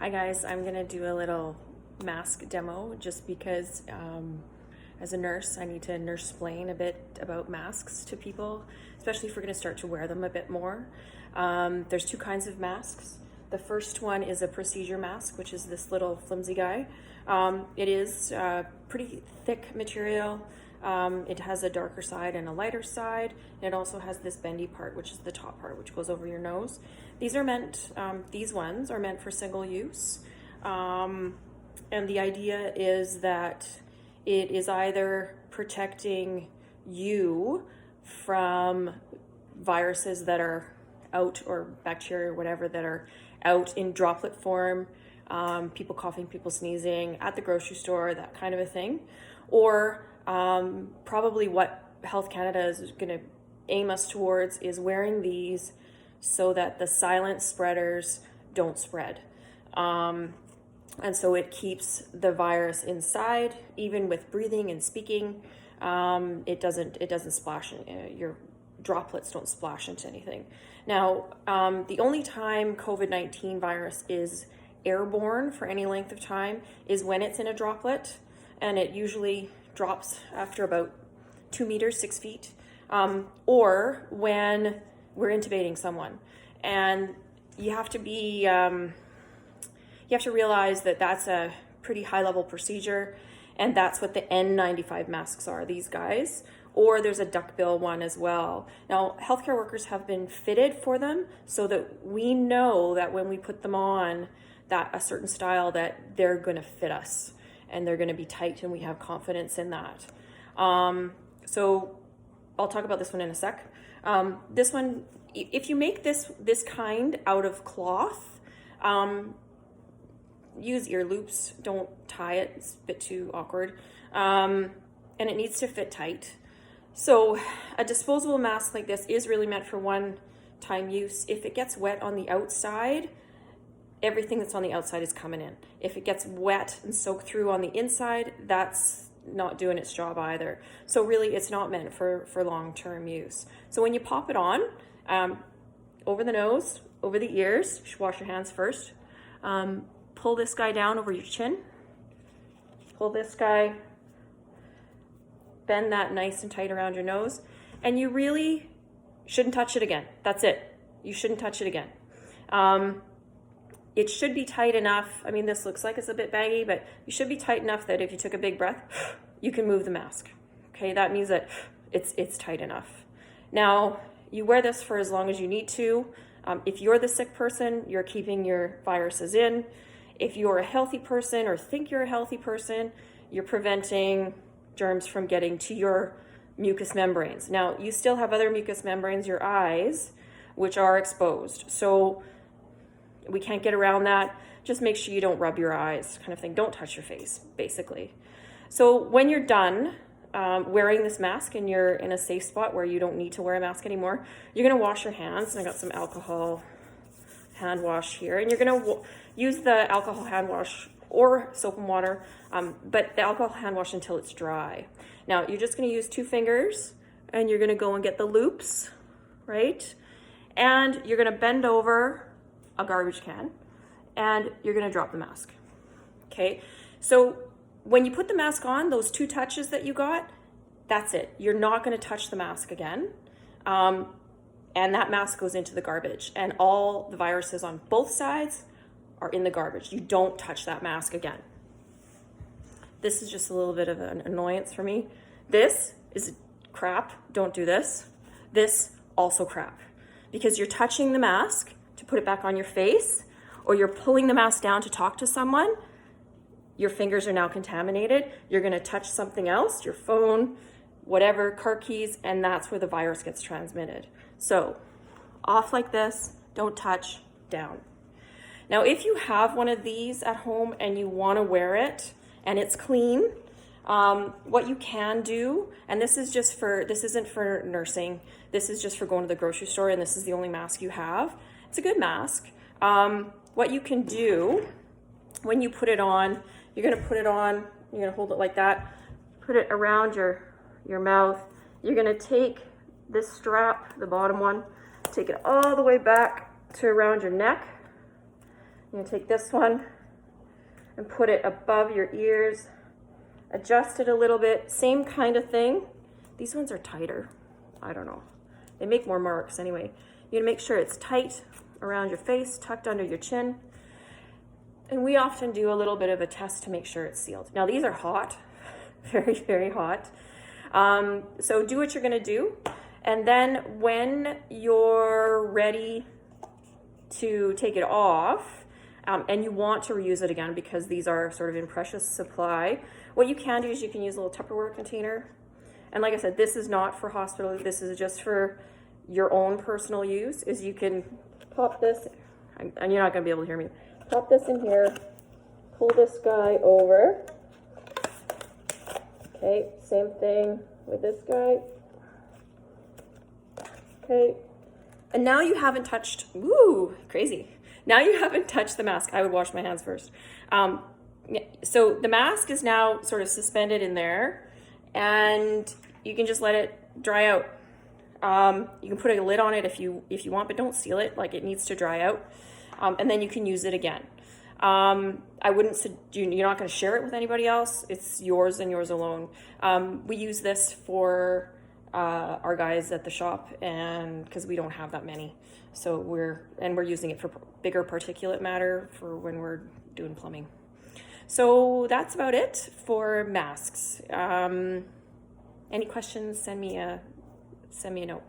Hi guys, I'm gonna do a little mask demo just because as a nurse I need to nurse-splain a bit about masks to people, especially if we're gonna start to wear them a bit more. There's two kinds of masks. The first one is a procedure mask, which is this little flimsy guy. It is pretty thick material. It has a darker side and a lighter side. And it also has this bendy part, which is the top part, which goes over your nose. These ones are meant for single use. And the idea is that it is either protecting you from viruses that are out, or bacteria or whatever that are out in droplet form, people coughing, people sneezing at the grocery store, that kind of a thing. Or probably what Health Canada is going to aim us towards is wearing these so that the silent spreaders don't spread. And so it keeps the virus inside, even with breathing and speaking. It doesn't splash, your droplets don't splash into anything. Now, the only time COVID-19 virus is airborne for any length of time is when it's in a droplet, and it usually drops after about 2 meters, 6 feet, or when we're intubating someone. And you have to realize that that's a pretty high level procedure, and that's what the N95 masks are, these guys. Or there's a duckbill one as well. Now, healthcare workers have been fitted for them so that we know that when we put them on, that a certain style, that they're gonna fit us and they're gonna be tight, and we have confidence in that. So I'll talk about this one in a sec. This one, if you make this kind out of cloth, use ear loops, don't tie it, it's a bit too awkward. And it needs to fit tight. So a disposable mask like this is really meant for one-time use. If it gets wet on the outside, everything that's on the outside is coming in. If it gets wet and soaked through on the inside, that's not doing its job either. So really, it's not meant for long-term use. So when you pop it on, over the nose, over the ears, you should wash your hands first. Pull this guy down over your chin. Pull this guy, bend that nice and tight around your nose. And you really shouldn't touch it again. That's it. You shouldn't touch it again. It should be tight enough. I mean, this looks like it's a bit baggy, but you should be tight enough that if you took a big breath, you can move the mask. Okay, that means that it's tight enough. Now, you wear this for as long as you need to. If you're the sick person, you're keeping your viruses in. If you're a healthy person or think you're a healthy person, you're preventing germs from getting to your mucous membranes. Now, you still have other mucous membranes, your eyes, which are exposed. So we can't get around that. Just make sure you don't rub your eyes, kind of thing. Don't touch your face, basically. So when you're done wearing this mask and you're in a safe spot where you don't need to wear a mask anymore, you're gonna wash your hands. And I got some alcohol hand wash here. And you're gonna use the alcohol hand wash or soap and water, but the alcohol hand wash until it's dry. Now, you're just gonna use 2 fingers and you're gonna go and get the loops, right? And you're gonna bend over a garbage can and you're gonna drop the mask, okay? So when you put the mask on, those 2 touches that you got, that's it. You're not gonna touch the mask again. And that mask goes into the garbage, and all the viruses on both sides are in the garbage. You don't touch that mask again. This is just a little bit of an annoyance for me. This is crap. Don't do this. This also crap, because you're touching the mask to put it back on your face, or you're pulling the mask down to talk to someone. Your fingers are now contaminated. You're gonna touch something else, your phone, whatever, car keys, and that's where the virus gets transmitted. So off like this, don't touch, down. Now, if you have one of these at home and you wanna wear it and it's clean, what you can do, and this isn't for nursing, this is just for going to the grocery store, and this is the only mask you have. It's a good mask. What you can do when you put it on, you're gonna hold it like that, put it around your mouth. You're gonna take this strap, the bottom one, take it all the way back to around your neck. You're gonna take this one and put it above your ears, adjust it a little bit, same kind of thing. These ones are tighter, I don't know. They make more marks anyway. You're gonna make sure it's tight around your face, tucked under your chin. And we often do a little bit of a test to make sure it's sealed. Now these are hot, very, very hot. So do what you're gonna do. And then when you're ready to take it off, and you want to reuse it again because these are sort of in precious supply, what you can do is you can use a little Tupperware container. And like I said, this is not for hospital, this is just for your own personal use, is you can pop this, and you're not gonna be able to hear me, pop this in here, pull this guy over. Okay, same thing with this guy. Okay, and now you haven't touched, ooh, crazy. Now you haven't touched the mask. I would wash my hands first. So the mask is now sort of suspended in there, and you can just let it dry out. You can put a lid on it if you want, but don't seal it, like it needs to dry out. And then you can use it again. I wouldn't, you're not gonna share it with anybody else. It's yours and yours alone. We use this for our guys at the shop, and because we don't have that many. So we're using it for bigger particulate matter for when we're doing plumbing. So that's about it for masks. Any questions, send me a note.